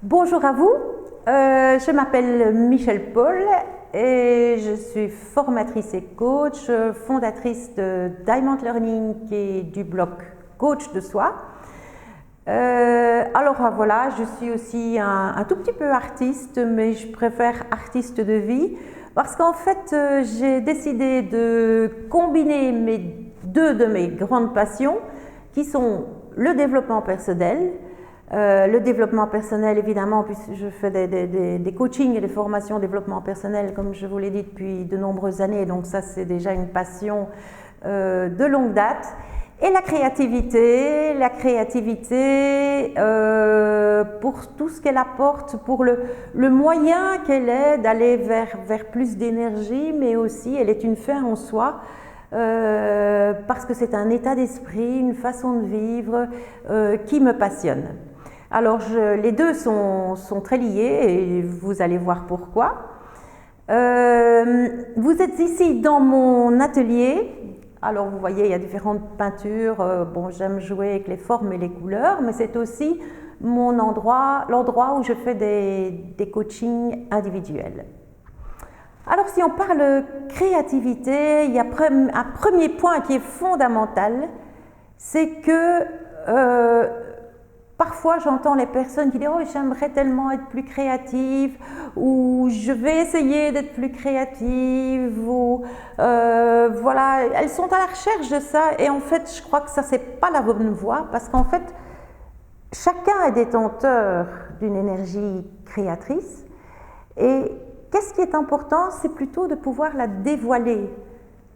Bonjour à vous, je m'appelle Michèle Paul et je suis formatrice et coach, fondatrice de Diamond Learning et du blog Coach de Soi. Alors voilà, je suis aussi un tout petit peu artiste, mais je préfère artiste de vie parce qu'en fait j'ai décidé de combiner deux de mes grandes passions qui sont le développement personnel. Le développement personnel, évidemment, puisque je fais des coachings et des formations développement personnel, comme je vous l'ai dit, depuis de nombreuses années. Donc ça, c'est déjà une passion de longue date. Et la créativité pour tout ce qu'elle apporte, pour le moyen qu'elle est d'aller vers plus d'énergie, mais aussi elle est une fin en soi. Parce que c'est un état d'esprit, une façon de vivre qui me passionne. Alors les deux sont très liés et vous allez voir pourquoi. Vous êtes ici dans mon atelier. Alors vous voyez, il y a différentes peintures. Bon, j'aime jouer avec les formes et les couleurs, mais c'est aussi l'endroit où je fais des coachings individuels. Alors si on parle créativité, il y a un premier point qui est fondamental, c'est que parfois j'entends les personnes qui disent « Oh, j'aimerais tellement être plus créative » ou « Je vais essayer d'être plus créative » ou voilà, elles sont à la recherche de ça et en fait je crois que ça c'est pas la bonne voie parce qu'en fait chacun est détenteur d'une énergie créatrice et qu'est-ce qui est important, c'est plutôt de pouvoir la dévoiler.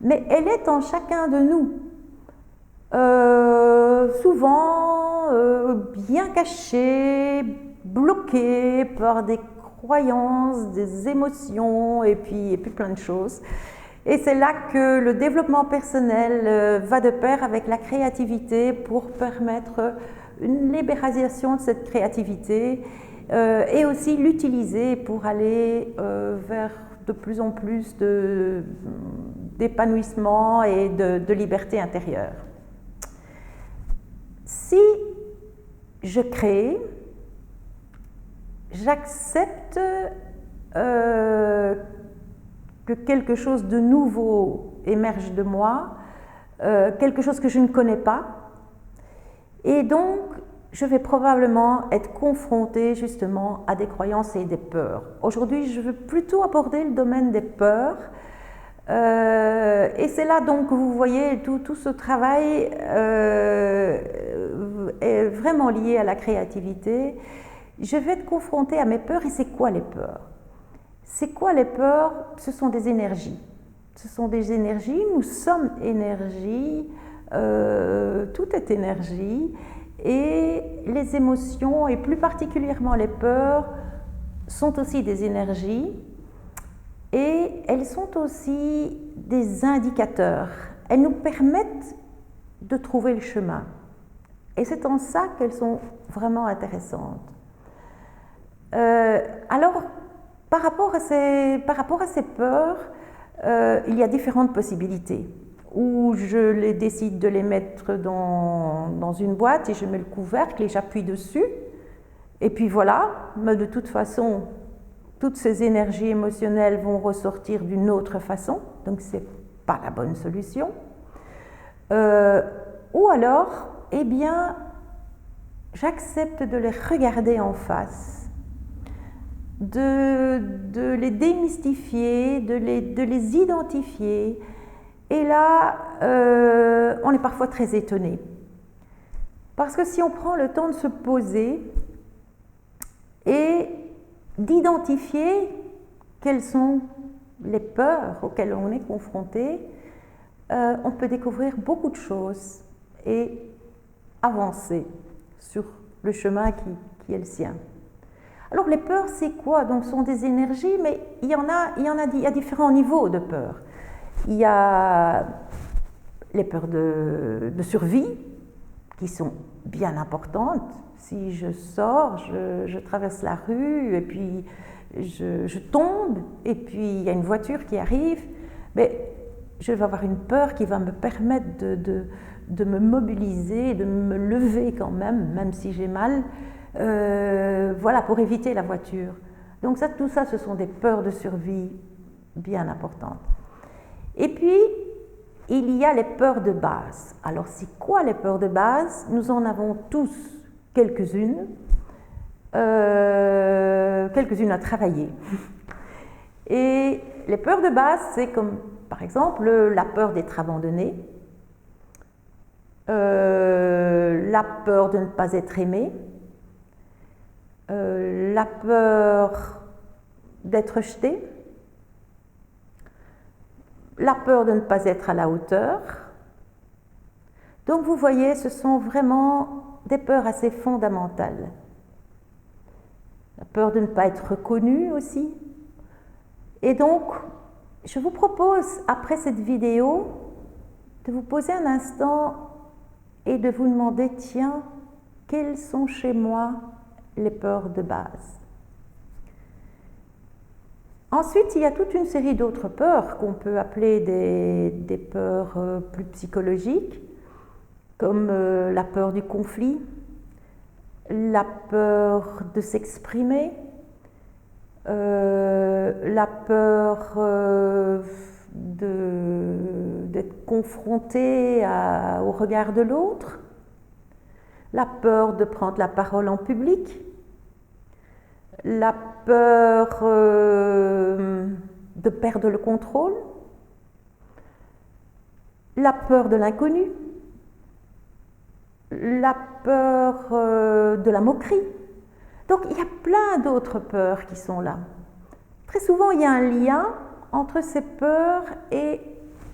Mais elle est en chacun de nous. Souvent bien cachée, bloquée par des croyances, des émotions et puis plein de choses. Et c'est là que le développement personnel va de pair avec la créativité pour permettre une libération de cette créativité et aussi l'utiliser pour aller vers de plus en plus d'épanouissement et de liberté intérieure. Si je crée, j'accepte que quelque chose de nouveau émerge de moi, quelque chose que je ne connais pas, et donc je vais probablement être confrontée justement à des croyances et des peurs. Aujourd'hui, je veux plutôt aborder le domaine des peurs. Et c'est là donc que vous voyez tout ce travail est vraiment lié à la créativité. Je vais être confrontée à mes peurs et c'est quoi les peurs? C'est quoi les peurs? Ce sont des énergies. Ce sont des énergies, nous sommes énergie, tout est énergie et les émotions et plus particulièrement les peurs sont aussi des énergies. Et elles sont aussi des indicateurs. Elles nous permettent de trouver le chemin. Et c'est en ça qu'elles sont vraiment intéressantes. Alors, par rapport à ces peurs, il y a différentes possibilités. Ou je décide de les mettre dans une boîte et je mets le couvercle et j'appuie dessus. Et puis voilà, mais de toute façon, toutes ces énergies émotionnelles vont ressortir d'une autre façon, donc ce n'est pas la bonne solution. Ou alors, eh bien, j'accepte de les regarder en face, de les démystifier, de les identifier. Et là, on est parfois très étonné. Parce que si on prend le temps de se poser et d'identifier quelles sont les peurs auxquelles on est confronté, on peut découvrir beaucoup de choses et avancer sur le chemin qui est le sien. Alors les peurs, c'est quoi? Donc ce sont des énergies, mais il y a différents niveaux de peur. Il y a les peurs de survie, qui sont bien importantes. Si je sors, je traverse la rue et puis je tombe et puis il y a une voiture qui arrive, mais je vais avoir une peur qui va me permettre de me mobiliser, de me lever quand même si j'ai mal, voilà, pour éviter la voiture. Donc ça, tout ça, ce sont des peurs de survie bien importantes. Et puis, il y a les peurs de base. Alors, c'est quoi les peurs de base? Nous en avons tous quelques-unes à travailler. Et les peurs de base, c'est comme, par exemple, la peur d'être abandonné, la peur de ne pas être aimé, la peur d'être rejeté, la peur de ne pas être à la hauteur. Donc vous voyez, ce sont vraiment des peurs assez fondamentales. La peur de ne pas être reconnu aussi. Et donc, je vous propose, après cette vidéo, de vous poser un instant et de vous demander, tiens, quelles sont chez moi les peurs de base? Ensuite, il y a toute une série d'autres peurs qu'on peut appeler des peurs plus psychologiques, comme la peur du conflit, la peur de s'exprimer, la peur d'être confronté au regard de l'autre, la peur de prendre la parole en public, la peur de perdre le contrôle, la peur de l'inconnu, la peur de la moquerie. Donc il y a plein d'autres peurs qui sont là. Très souvent, il y a un lien entre ces peurs et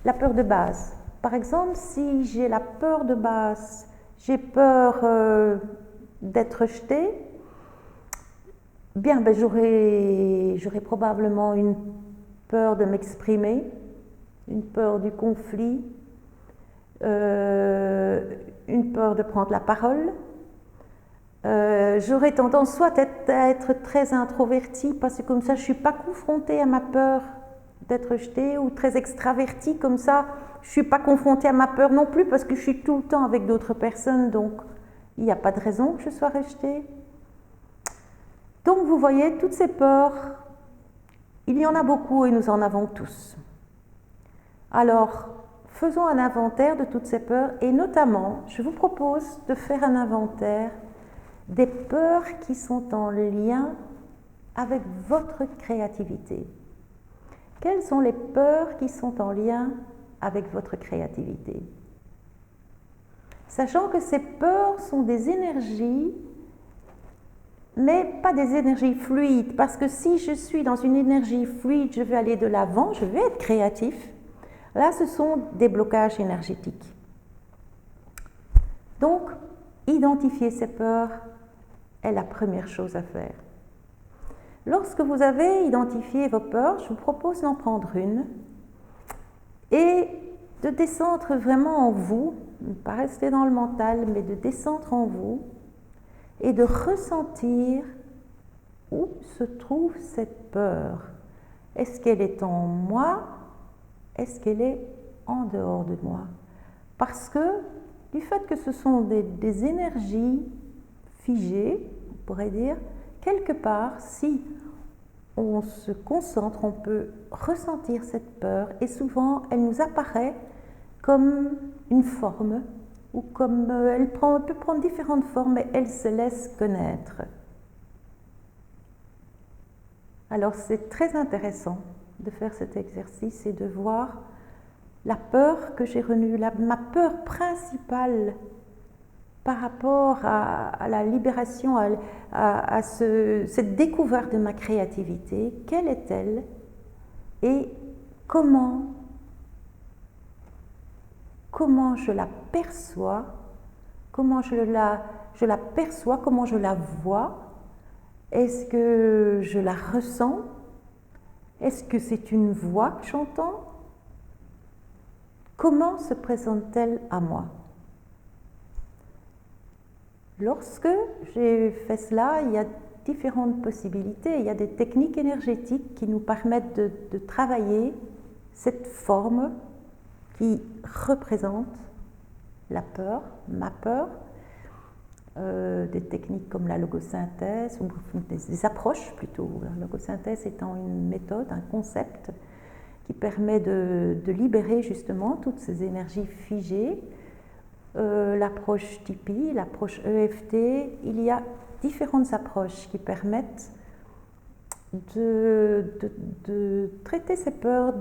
la peur de base. Par exemple, si j'ai la peur de base, j'ai peur d'être rejetée, bien, ben, j'aurais probablement une peur de m'exprimer, une peur du conflit, une peur de prendre la parole. J'aurais tendance soit à être très introvertie parce que comme ça je ne suis pas confrontée à ma peur d'être rejetée, ou très extravertie, comme ça je ne suis pas confrontée à ma peur non plus parce que je suis tout le temps avec d'autres personnes, donc il n'y a pas de raison que je sois rejetée. Donc vous voyez, toutes ces peurs, il y en a beaucoup et nous en avons tous. Alors, faisons un inventaire de toutes ces peurs et notamment, je vous propose de faire un inventaire des peurs qui sont en lien avec votre créativité. Quelles sont les peurs qui sont en lien avec votre créativité? Sachant que ces peurs sont des énergies, mais pas des énergies fluides, parce que si je suis dans une énergie fluide, je vais aller de l'avant, je vais être créatif. Là, ce sont des blocages énergétiques. Donc, identifier ces peurs est la première chose à faire. Lorsque vous avez identifié vos peurs, je vous propose d'en prendre une et de descendre vraiment en vous, ne pas rester dans le mental, mais de descendre en vous et de ressentir où se trouve cette peur. Est-ce qu'elle est en moi? Est-ce qu'elle est en dehors de moi? Parce que du fait que ce sont des énergies figées, on pourrait dire, quelque part, si on se concentre, on peut ressentir cette peur et souvent elle nous apparaît comme une forme ou comme elle peut prendre différentes formes et elle se laisse connaître. Alors c'est très intéressant de faire cet exercice et de voir la peur que j'ai renue, ma peur principale par rapport à la libération, à cette découverte de ma créativité, quelle est-elle et comment je la perçois, comment je la perçois, comment je la vois, est-ce que je la ressens, est-ce que c'est une voix que j'entends, comment se présente-t-elle à moi? Lorsque j'ai fait cela, il y a différentes possibilités. Il y a des techniques énergétiques qui nous permettent de travailler cette forme qui représente la peur, ma peur. des techniques comme la logosynthèse, ou des approches plutôt, la logosynthèse étant une méthode, un concept qui permet de libérer justement toutes ces énergies figées. L'approche TIPI, l'approche EFT, il y a différentes approches qui permettent de traiter ces peurs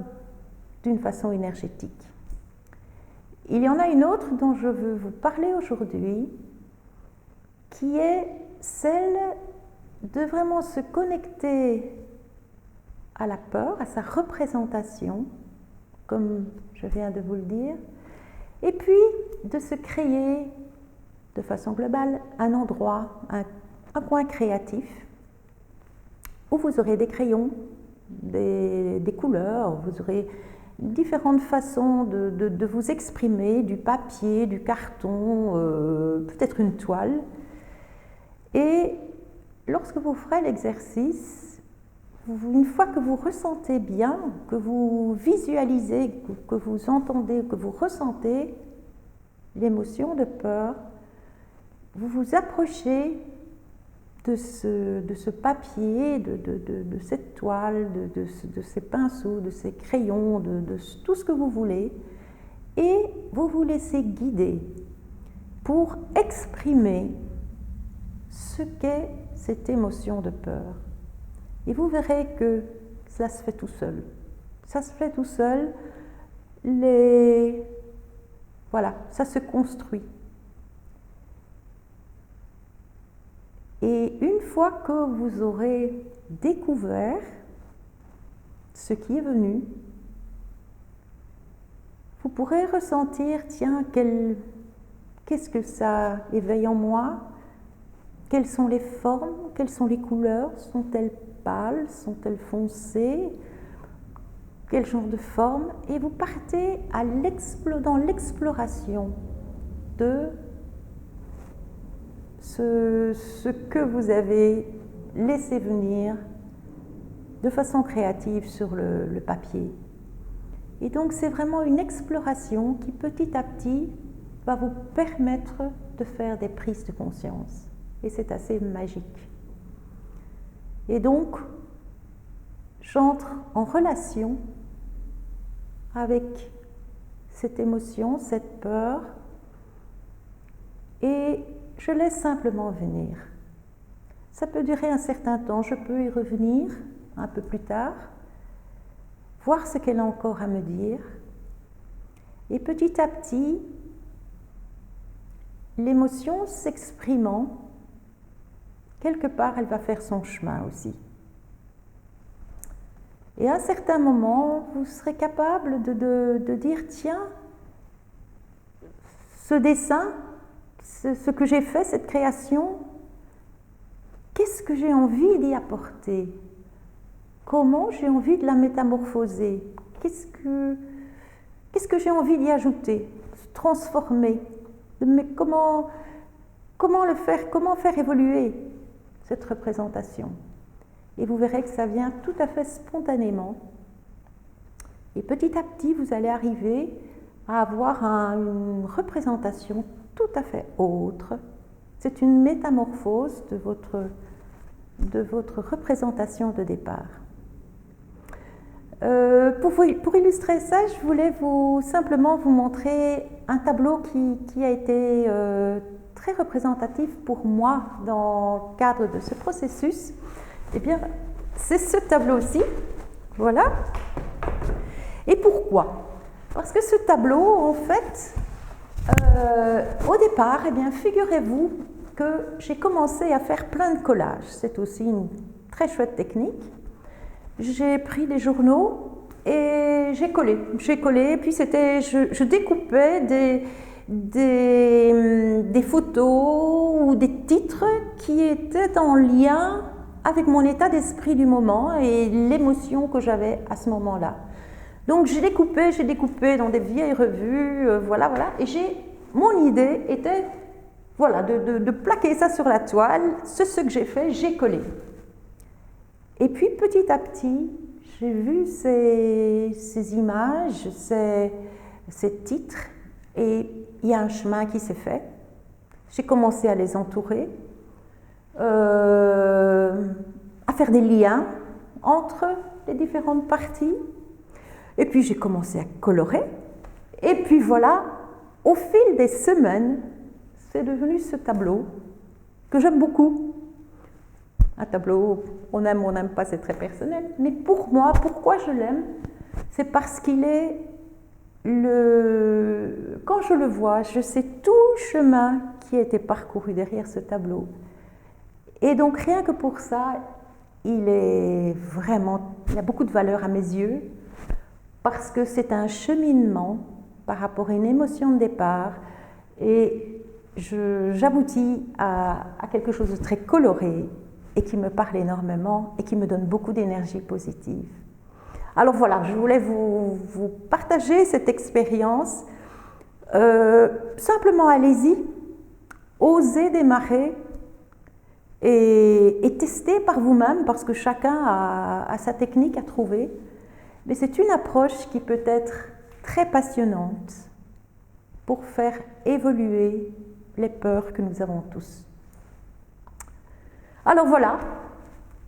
d'une façon énergétique. Il y en a une autre dont je veux vous parler aujourd'hui, qui est celle de vraiment se connecter à la peur, à sa représentation, comme je viens de vous le dire, et puis de se créer de façon globale un endroit, un coin créatif, où vous aurez des crayons, des couleurs, vous aurez différentes façons de vous exprimer, du papier, du carton, peut-être une toile. Et lorsque vous ferez l'exercice, une fois que vous ressentez bien, que vous visualisez, que vous entendez, que vous ressentez l'émotion de peur, vous vous approchez de ce papier, de cette toile, de ces pinceaux, de ces crayons, de tout ce que vous voulez, et vous vous laissez guider pour exprimer ce qu'est cette émotion de peur. Et vous verrez que cela se fait tout seul. Ça se fait tout seul. Voilà, ça se construit. Et une fois que vous aurez découvert ce qui est venu, vous pourrez ressentir, tiens, qu'est-ce que ça éveille en moi? Quelles sont les formes? Quelles sont les couleurs? Sont-elles pâles? Sont-elles foncées? Quel genre de forme? Et vous partez dans l'exploration de ce que vous avez laissé venir de façon créative sur le papier. Et donc c'est vraiment une exploration qui petit à petit va vous permettre de faire des prises de conscience. Et c'est assez magique. Et donc, j'entre en relation avec cette émotion, cette peur, et je laisse simplement venir. Ça peut durer un certain temps, je peux y revenir un peu plus tard, voir ce qu'elle a encore à me dire, et petit à petit, l'émotion s'exprimant, quelque part, elle va faire son chemin aussi. Et à un certain moment, vous serez capable de dire, tiens, ce dessin, ce que j'ai fait, cette création, qu'est-ce que j'ai envie d'y apporter? Comment j'ai envie de la métamorphoser? Qu'est-ce que j'ai envie d'y ajouter? Transformer? Mais comment le faire? Comment faire évoluer cette représentation? Et vous verrez que ça vient tout à fait spontanément. Et petit à petit, vous allez arriver à avoir une représentation tout à fait autre. C'est une métamorphose de votre représentation de départ. Pour illustrer ça, je voulais simplement vous montrer un tableau qui a été très représentatif pour moi dans le cadre de ce processus. Eh bien, c'est ce tableau-ci, voilà. Et pourquoi? Parce que ce tableau, en fait, au départ, eh bien, figurez-vous que j'ai commencé à faire plein de collages. C'est aussi une très chouette technique. J'ai pris des journaux et j'ai collé. Puis je découpais des photos ou des titres qui étaient en lien avec mon état d'esprit du moment et l'émotion que j'avais à ce moment-là. Donc j'ai découpé dans des vieilles revues, voilà. Et mon idée était, voilà, de plaquer ça sur la toile. C'est ce que j'ai fait, j'ai collé. Et puis petit à petit, j'ai vu ces images, ces titres, et il y a un chemin qui s'est fait. j'ai commencé à les entourer, à faire des liens entre les différentes parties. Et puis j'ai commencé à colorer. Et puis voilà, au fil des semaines, c'est devenu ce tableau que j'aime beaucoup. Un tableau, on n'aime pas, c'est très personnel. Mais pour moi, pourquoi je l'aime? C'est parce qu'il est quand je le vois, je sais tout le chemin qui a été parcouru derrière ce tableau. Et donc rien que pour ça, il a beaucoup de valeur à mes yeux, parce que c'est un cheminement par rapport à une émotion de départ, et j'aboutis à quelque chose de très coloré, et qui me parle énormément, et qui me donne beaucoup d'énergie positive. Alors voilà, je voulais vous partager cette expérience. Simplement allez-y, osez démarrer et tester par vous-même, parce que chacun a sa technique à trouver. Mais c'est une approche qui peut être très passionnante pour faire évoluer les peurs que nous avons tous. Alors voilà,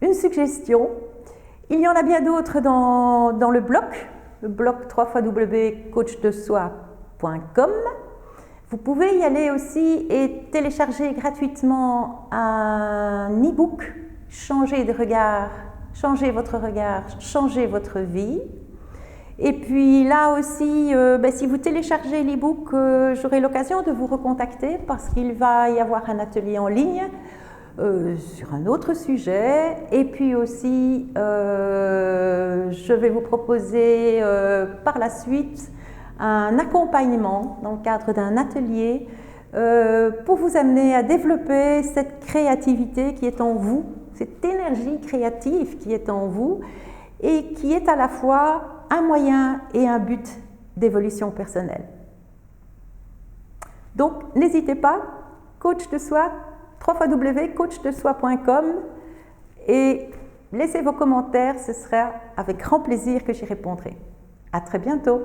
une suggestion. Il y en a bien d'autres dans le blog www.coachdesoi.com. Vous pouvez y aller aussi et télécharger gratuitement un e-book « Changez de regard, changez votre regard, changez votre vie ». Et puis là aussi, si vous téléchargez l'e-book, j'aurai l'occasion de vous recontacter, parce qu'il va y avoir un atelier en ligne sur un autre sujet. Et puis aussi, je vais vous proposer par la suite un accompagnement dans le cadre d'un atelier pour vous amener à développer cette créativité qui est en vous, cette énergie créative qui est en vous, et qui est à la fois un moyen et un but d'évolution personnelle. Donc n'hésitez pas, coach de soi, www.coachdesoi.com, et laissez vos commentaires, ce sera avec grand plaisir que j'y répondrai. À très bientôt.